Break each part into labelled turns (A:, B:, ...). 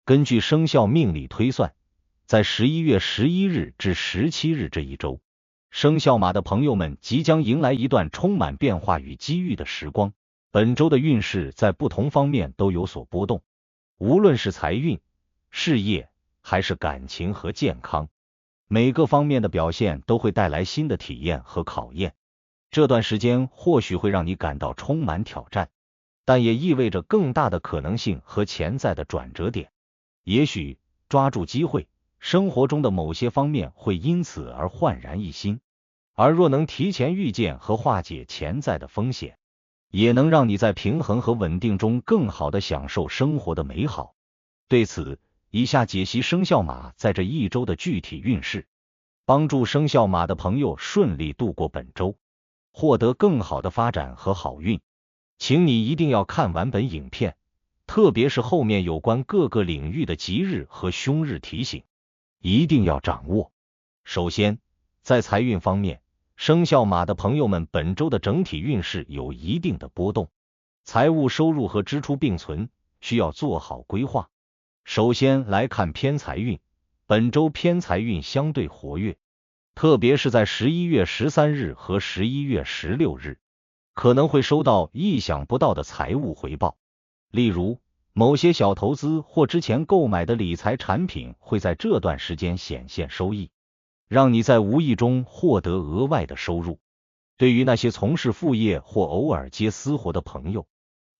A: 根据生肖命理推算，在11月11日至17日这一周，生肖马的朋友们即将迎来一段充满变化与机遇的时光。本周的运势在不同方面都有所波动，无论是财运、事业还是感情和健康，每个方面的表现都会带来新的体验和考验。这段时间或许会让你感到充满挑战，但也意味着更大的可能性和潜在的转折点。也许抓住机会，生活中的某些方面会因此而焕然一新，而若能提前预见和化解潜在的风险，也能让你在平衡和稳定中更好地享受生活的美好。对此，以下解析生肖马在这一周的具体运势，帮助生肖马的朋友顺利度过本周，获得更好的发展和好运。请你一定要看完本影片，特别是后面有关各个领域的吉日和凶日提醒，一定要掌握。首先，在财运方面，生肖马的朋友们本周的整体运势有一定的波动，财务收入和支出并存，需要做好规划。首先来看偏财运，本周偏财运相对活跃，特别是在11月13日和11月16日，可能会收到意想不到的财务回报。例如，某些小投资或之前购买的理财产品会在这段时间显现收益，让你在无意中获得额外的收入。对于那些从事副业或偶尔接私活的朋友，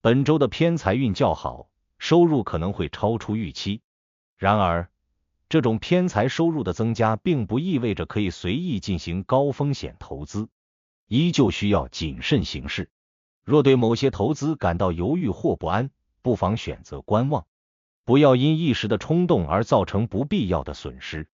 A: 本周的偏财运较好，收入可能会超出预期。然而，这种偏财收入的增加并不意味着可以随意进行高风险投资，依旧需要谨慎行事。若对某些投资感到犹豫或不安，不妨选择观望，不要因一时的冲动而造成不必要的损失。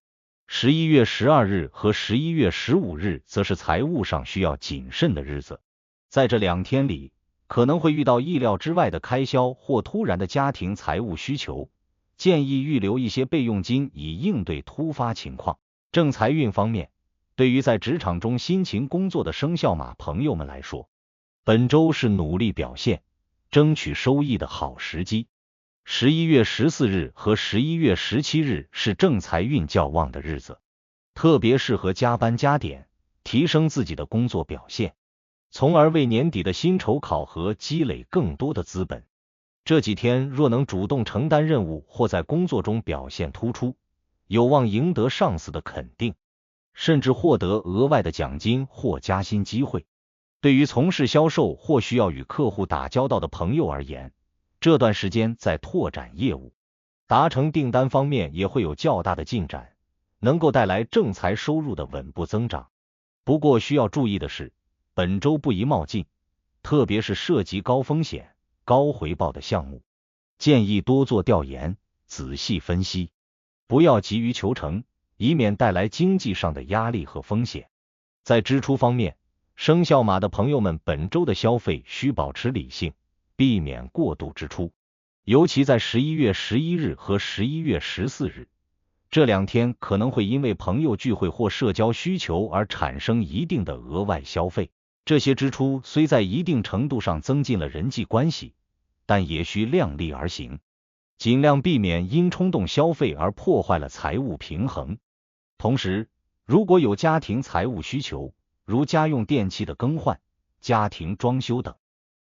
A: 11月12日和11月15日则是财务上需要谨慎的日子，在这2天里，可能会遇到意料之外的开销或突然的家庭财务需求，建议预留一些备用金以应对突发情况。正财运方面，对于在职场中辛勤工作的生肖马朋友们来说，本周是努力表现、争取收益的好时机。11月14日和11月17日是正财运较旺的日子，特别适合加班加点，提升自己的工作表现，从而为年底的薪酬考核积累更多的资本。这几天若能主动承担任务或在工作中表现突出，有望赢得上司的肯定，甚至获得额外的奖金或加薪机会。对于从事销售或需要与客户打交道的朋友而言，这段时间在拓展业务、达成订单方面也会有较大的进展，能够带来正财收入的稳步增长。不过需要注意的是，本周不宜冒进，特别是涉及高风险、高回报的项目，建议多做调研，仔细分析，不要急于求成，以免带来经济上的压力和风险。在支出方面，生肖马的朋友们本周的消费需保持理性，避免过度支出，尤其在11月11日和11月14日，这2天可能会因为朋友聚会或社交需求而产生一定的额外消费。这些支出虽在一定程度上增进了人际关系，但也需量力而行，尽量避免因冲动消费而破坏了财务平衡。同时，如果有家庭财务需求，如家用电器的更换、家庭装修等，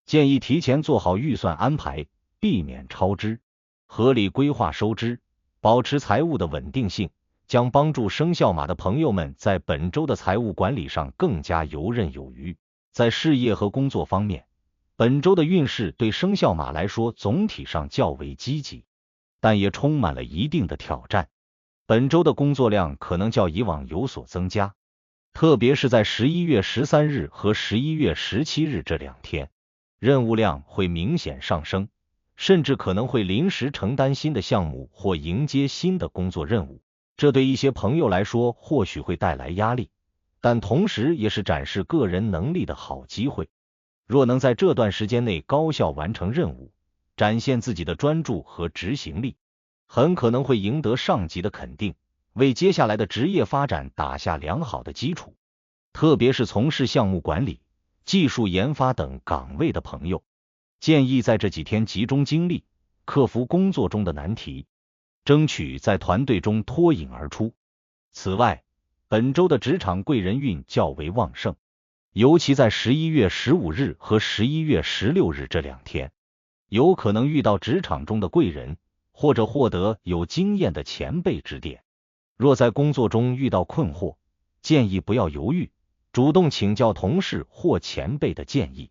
A: 建议提前做好预算安排，避免超支，合理规划收支，保持财务的稳定性，将帮助生肖马的朋友们在本周的财务管理上更加游刃有余。在事业和工作方面，本周的运势对生肖马来说总体上较为积极，但也充满了一定的挑战。本周的工作量可能较以往有所增加，特别是在11月13日和11月17日这2天，任务量会明显上升，甚至可能会临时承担新的项目或迎接新的工作任务。这对一些朋友来说或许会带来压力，但同时也是展示个人能力的好机会。若能在这段时间内高效完成任务，展现自己的专注和执行力，很可能会赢得上级的肯定，为接下来的职业发展打下良好的基础。特别是从事项目管理、技术研发等岗位的朋友，建议在这几天集中精力，克服工作中的难题，争取在团队中脱颖而出。此外，本周的职场贵人运较为旺盛，尤其在11月15日和11月16日这2天，有可能遇到职场中的贵人，或者获得有经验的前辈指点。若在工作中遇到困惑，建议不要犹豫，主动请教同事或前辈的建议，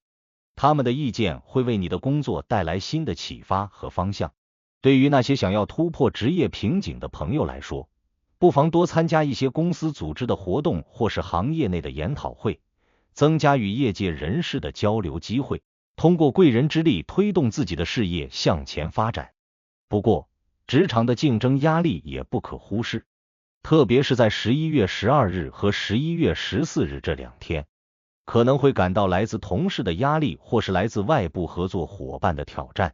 A: 他们的意见会为你的工作带来新的启发和方向。对于那些想要突破职业瓶颈的朋友来说，不妨多参加一些公司组织的活动或是行业内的研讨会，增加与业界人士的交流机会，通过贵人之力推动自己的事业向前发展。不过，职场的竞争压力也不可忽视，特别是在11月12日和11月14日这2天，可能会感到来自同事的压力或是来自外部合作伙伴的挑战。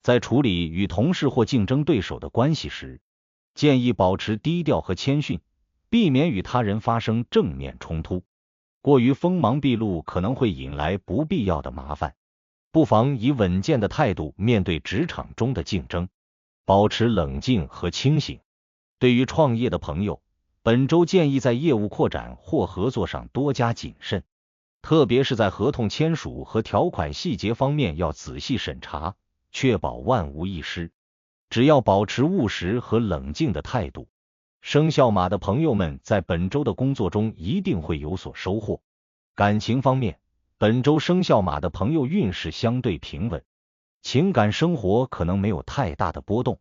A: 在处理与同事或竞争对手的关系时，建议保持低调和谦逊，避免与他人发生正面冲突。过于锋芒毕露可能会引来不必要的麻烦，不妨以稳健的态度面对职场中的竞争，保持冷静和清醒。对于创业的朋友，本周建议在业务扩展或合作上多加谨慎，特别是在合同签署和条款细节方面要仔细审查，确保万无一失。只要保持务实和冷静的态度，生肖马的朋友们在本周的工作中一定会有所收获。感情方面，本周生肖马的朋友运势相对平稳，情感生活可能没有太大的波动，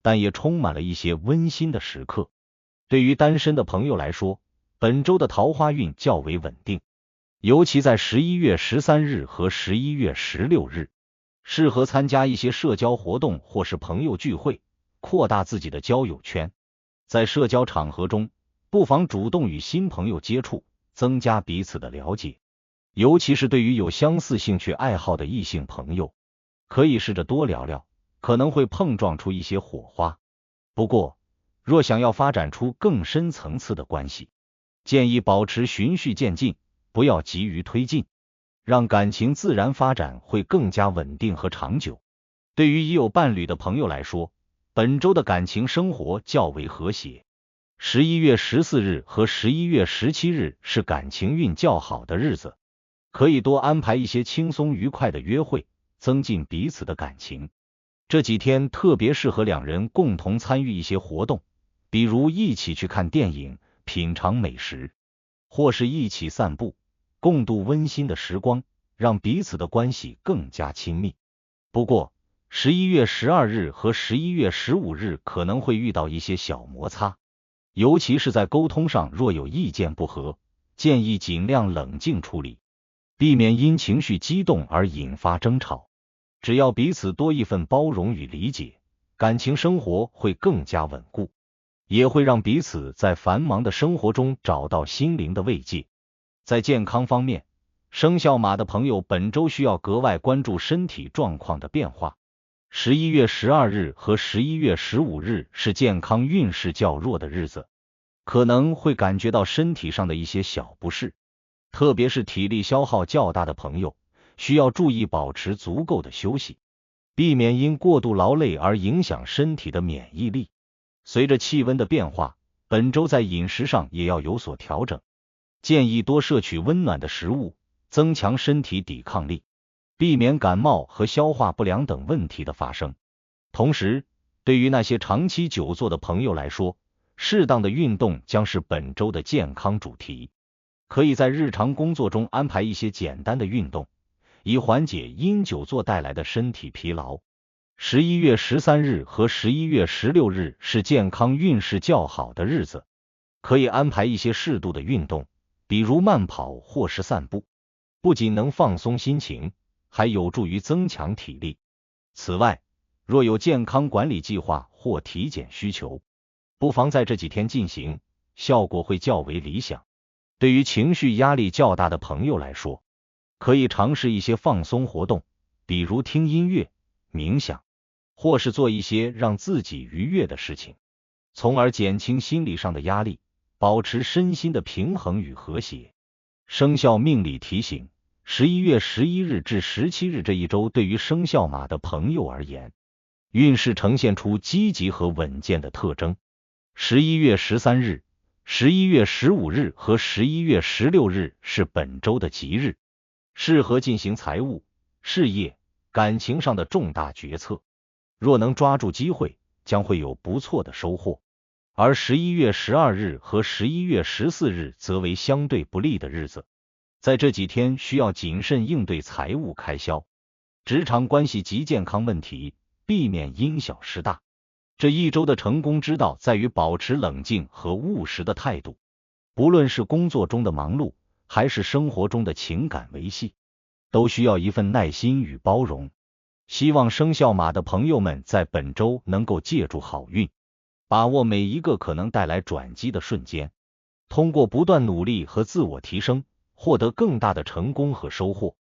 A: 但也充满了一些温馨的时刻。对于单身的朋友来说，本周的桃花运较为稳定，尤其在11月13日和11月16日，适合参加一些社交活动或是朋友聚会，扩大自己的交友圈。在社交场合中，不妨主动与新朋友接触，增加彼此的了解，尤其是对于有相似兴趣爱好的异性朋友，可以试着多聊聊，可能会碰撞出一些火花。不过，若想要发展出更深层次的关系，建议保持循序渐进，不要急于推进，让感情自然发展会更加稳定和长久。对于已有伴侣的朋友来说，本周的感情生活较为和谐。11月14日和11月17日是感情运较好的日子，可以多安排一些轻松愉快的约会，增进彼此的感情。这几天特别适合两人共同参与一些活动，比如一起去看电影、品尝美食，或是一起散步，共度温馨的时光，让彼此的关系更加亲密。不过，11月12日和11月15日可能会遇到一些小摩擦，尤其是在沟通上若有意见不合，建议尽量冷静处理，避免因情绪激动而引发争吵。只要彼此多一份包容与理解，感情生活会更加稳固，也会让彼此在繁忙的生活中找到心灵的慰藉。在健康方面，生肖马的朋友本周需要格外关注身体状况的变化。11月12日和11月15日是健康运势较弱的日子，可能会感觉到身体上的一些小不适，特别是体力消耗较大的朋友，需要注意保持足够的休息，避免因过度劳累而影响身体的免疫力。随着气温的变化，本周在饮食上也要有所调整，建议多摄取温暖的食物，增强身体抵抗力，避免感冒和消化不良等问题的发生。同时，对于那些长期久坐的朋友来说，适当的运动将是本周的健康主题。可以在日常工作中安排一些简单的运动，以缓解因久坐带来的身体疲劳。11月13日和11月16日是健康运势较好的日子，可以安排一些适度的运动，比如慢跑或是散步，不仅能放松心情，还有助于增强体力。此外，若有健康管理计划或体检需求，不妨在这几天进行，效果会较为理想。对于情绪压力较大的朋友来说，可以尝试一些放松活动，比如听音乐、冥想，或是做一些让自己愉悦的事情，从而减轻心理上的压力，保持身心的平衡与和谐。生肖命理提醒：11月11日至17日这一周对于生肖马的朋友而言，运势呈现出积极和稳健的特征。11月13日、11月15日和11月16日是本周的吉日，适合进行财务、事业、感情上的重大决策。若能抓住机会，将会有不错的收获。而11月12日和11月14日则为相对不利的日子，在这几天需要谨慎应对财务开销、职场关系及健康问题，避免因小失大。这一周的成功之道在于保持冷静和务实的态度，不论是工作中的忙碌，还是生活中的情感维系，都需要一份耐心与包容。希望生肖马的朋友们在本周能够借助好运，把握每一个可能带来转机的瞬间，通过不断努力和自我提升，获得更大的成功和收获。